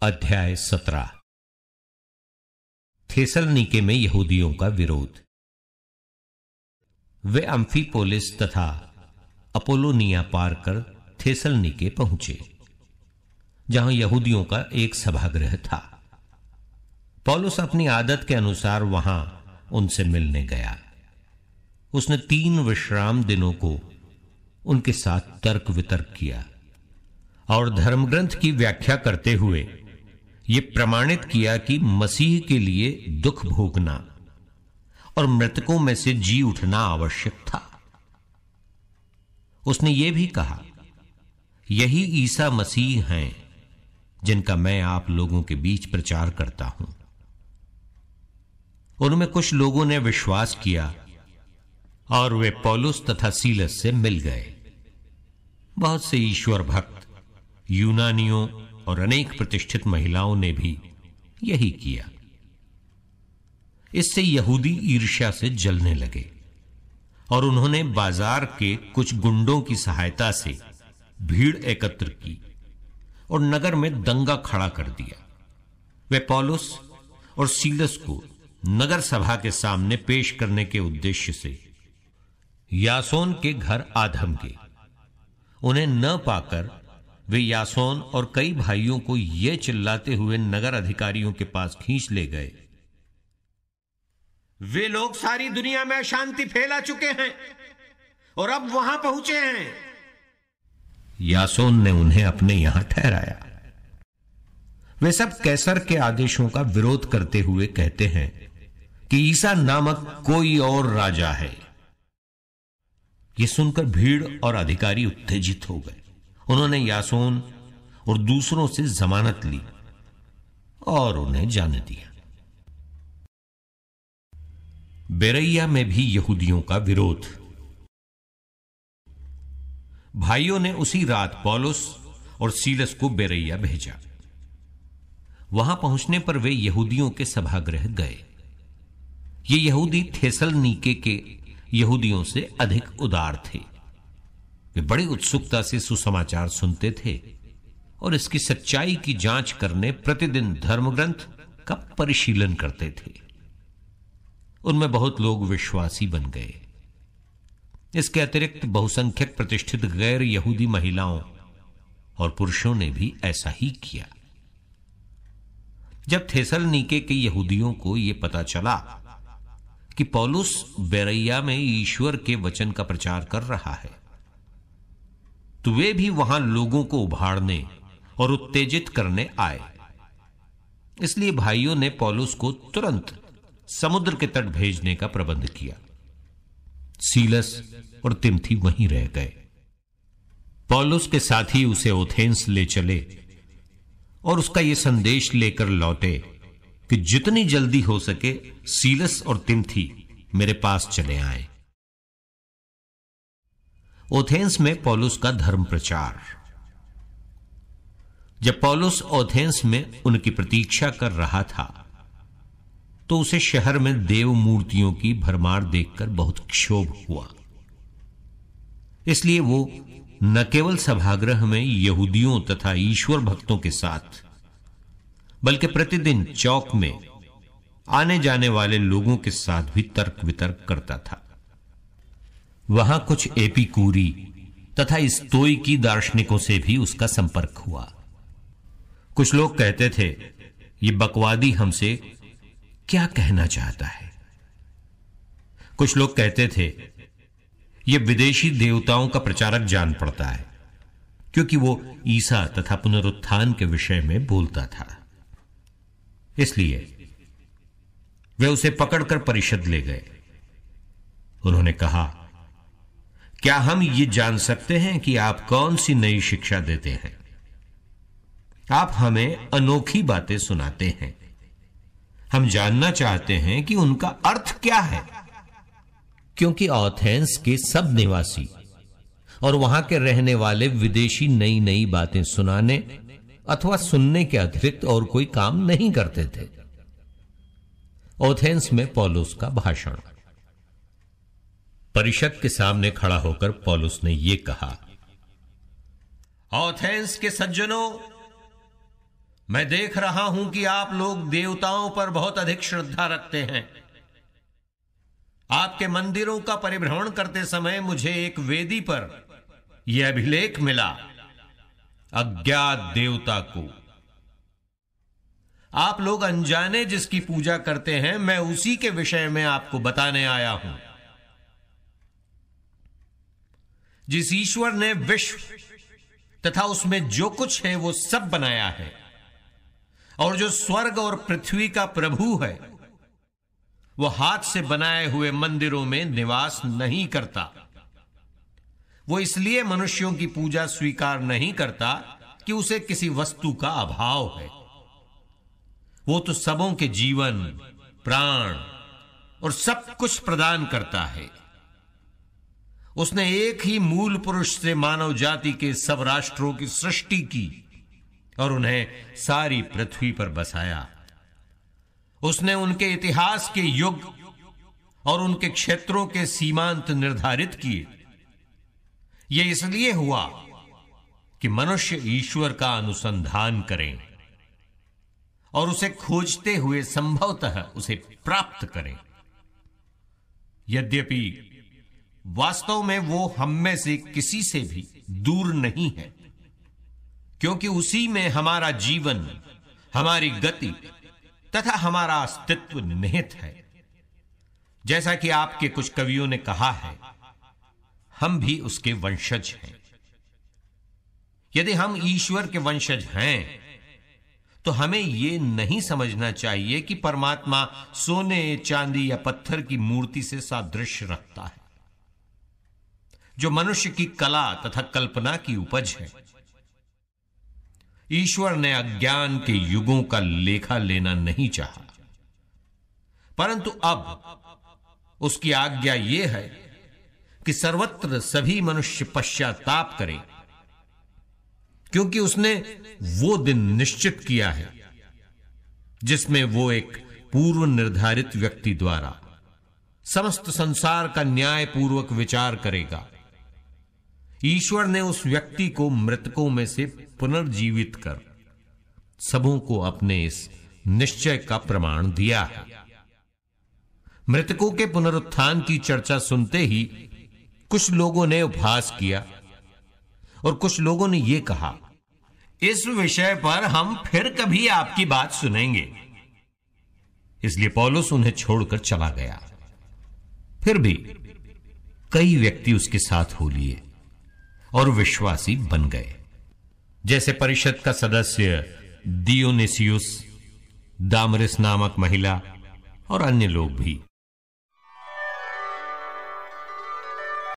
अध्याय 17। थेसलनीके में यहूदियों का विरोध। वे अम्फीपोलिस तथा अपोलोनिया पार कर थेसलनीके पहुंचे, जहां यहूदियों का एक सभागृह था। पौलुस अपनी आदत के अनुसार वहां उनसे मिलने गया। उसने 3 विश्राम दिनों को उनके साथ तर्क वितर्क किया और धर्मग्रंथ की व्याख्या करते हुए यह प्रमाणित किया कि मसीह के लिए दुख भोगना और मृतकों में से जी उठना आवश्यक था। उसने यह भी कहा, यही ईसा मसीह हैं जिनका मैं आप लोगों के बीच प्रचार करता हूं। उनमें कुछ लोगों ने विश्वास किया और वे पौलुस तथा सीलस से मिल गए। बहुत से ईश्वर भक्त यूनानियों और अनेक प्रतिष्ठित महिलाओं ने भी यही किया। इससे यहूदी ईर्ष्या से जलने लगे और उन्होंने बाजार के कुछ गुंडों की सहायता से भीड़ एकत्र की और नगर में दंगा खड़ा कर दिया। वे पौलुस और सीलस को नगर सभा के सामने पेश करने के उद्देश्य से यासोन के घर आ धमके। उन्हें न पाकर वे यासोन और कई भाइयों को यह चिल्लाते हुए नगर अधिकारियों के पास खींच ले गए, वे लोग सारी दुनिया में शांति फैला चुके हैं और अब वहां पहुंचे हैं। यासोन ने उन्हें अपने यहां ठहराया। वे सब कैसर के आदेशों का विरोध करते हुए कहते हैं कि ईसा नामक कोई और राजा है। यह सुनकर भीड़ और अधिकारी उत्तेजित हो गए। उन्होंने यासोन और दूसरों से जमानत ली और उन्हें जाने दिया। बेरैया में भी यहूदियों का विरोध। भाइयों ने उसी रात पौलुस और सीलस को बेरैया भेजा। वहां पहुंचने पर वे यहूदियों के सभागृह गए। ये यहूदी थेसलनीके के यहूदियों से अधिक उदार थे। वे बड़ी उत्सुकता से सुसमाचार सुनते थे और इसकी सच्चाई की जांच करने प्रतिदिन धर्मग्रंथ का परिशीलन करते थे। उनमें बहुत लोग विश्वासी बन गए। इसके अतिरिक्त बहुसंख्यक प्रतिष्ठित गैर यहूदी महिलाओं और पुरुषों ने भी ऐसा ही किया। जब थेसलनीके के यहूदियों को यह पता चला कि पौलुस बेरैया में ईश्वर के वचन का प्रचार कर रहा है, तो वे भी वहां लोगों को उभारने और उत्तेजित करने आए। इसलिए भाइयों ने पौलुस को तुरंत समुद्र के तट भेजने का प्रबंध किया। सीलस और तिमथी वहीं रह गए। पौलुस के साथी उसे एथेंस ले चले और उसका यह संदेश लेकर लौटे कि जितनी जल्दी हो सके सीलस और तिमथी मेरे पास चले आए। एथेंस में पौलुस का धर्म प्रचार। जब पौलुस एथेंस में उनकी प्रतीक्षा कर रहा था, तो उसे शहर में देव मूर्तियों की भरमार देखकर बहुत क्षोभ हुआ। इसलिए वो न केवल सभागृह में यहूदियों तथा ईश्वर भक्तों के साथ, बल्कि प्रतिदिन चौक में आने जाने वाले लोगों के साथ भी तर्क वितर्क करता था। वहां कुछ एपिकूरी तथा स्तोईकी दार्शनिकों से भी उसका संपर्क हुआ। कुछ लोग कहते थे, ये बकवादी हमसे क्या कहना चाहता है। कुछ लोग कहते थे, यह विदेशी देवताओं का प्रचारक जान पड़ता है, क्योंकि वो ईसा तथा पुनरुत्थान के विषय में बोलता था। इसलिए वे उसे पकड़कर परिषद ले गए। उन्होंने कहा, क्या हम ये जान सकते हैं कि आप कौन सी नई शिक्षा देते हैं? आप हमें अनोखी बातें सुनाते हैं। हम जानना चाहते हैं कि उनका अर्थ क्या है, क्योंकि एथेंस के सब निवासी और वहां के रहने वाले विदेशी नई नई बातें सुनाने अथवा सुनने के अतिरिक्त और कोई काम नहीं करते थे। एथेंस में पौलुस का भाषण। परिषद के सामने खड़ा होकर पौलुस ने यह कहा, एथेंस के सज्जनों, मैं देख रहा हूं कि आप लोग देवताओं पर बहुत अधिक श्रद्धा रखते हैं। आपके मंदिरों का परिभ्रमण करते समय मुझे एक वेदी पर यह अभिलेख मिला, अज्ञात देवता को आप लोग अनजाने जिसकी पूजा करते हैं, मैं उसी के विषय में आपको बताने आया हूं। जिस ईश्वर ने विश्व तथा उसमें जो कुछ है वो सब बनाया है, और जो स्वर्ग और पृथ्वी का प्रभु है, वो हाथ से बनाए हुए मंदिरों में निवास नहीं करता। वो इसलिए मनुष्यों की पूजा स्वीकार नहीं करता कि उसे किसी वस्तु का अभाव है। वो तो सबों के जीवन, प्राण और सब कुछ प्रदान करता है। उसने एक ही मूल पुरुष से मानव जाति के सब राष्ट्रों की सृष्टि की और उन्हें सारी पृथ्वी पर बसाया। उसने उनके इतिहास के युग और उनके क्षेत्रों के सीमांत निर्धारित किए। यह इसलिए हुआ कि मनुष्य ईश्वर का अनुसंधान करें और उसे खोजते हुए संभवतः उसे प्राप्त करें। यद्यपि वास्तव में वो हम में से किसी से भी दूर नहीं है, क्योंकि उसी में हमारा जीवन, हमारी गति तथा हमारा अस्तित्व निहित है। जैसा कि आपके कुछ कवियों ने कहा है, हम भी उसके वंशज हैं। यदि हम ईश्वर के वंशज हैं तो हमें यह नहीं समझना चाहिए कि परमात्मा सोने, चांदी या पत्थर की मूर्ति से सादृश्य रखता है, जो मनुष्य की कला तथा कल्पना की उपज है। ईश्वर ने अज्ञान के युगों का लेखा लेना नहीं चाहा, परंतु अब उसकी आज्ञा यह है कि सर्वत्र सभी मनुष्य पश्चाताप करें, क्योंकि उसने वो दिन निश्चित किया है जिसमें वो एक पूर्व निर्धारित व्यक्ति द्वारा समस्त संसार का न्यायपूर्वक विचार करेगा। ईश्वर ने उस व्यक्ति को मृतकों में से पुनर्जीवित कर सबों को अपने इस निश्चय का प्रमाण दिया है। मृतकों के पुनरुत्थान की चर्चा सुनते ही कुछ लोगों ने उपहास किया और कुछ लोगों ने यह कहा, इस विषय पर हम फिर कभी आपकी बात सुनेंगे। इसलिए पौलुस उन्हें छोड़कर चला गया। फिर भी कई व्यक्ति उसके साथ हो लिए और विश्वासी बन गए, जैसे परिषद का सदस्य दियोनेसियुस, दामरिस नामक महिला और अन्य लोग भी।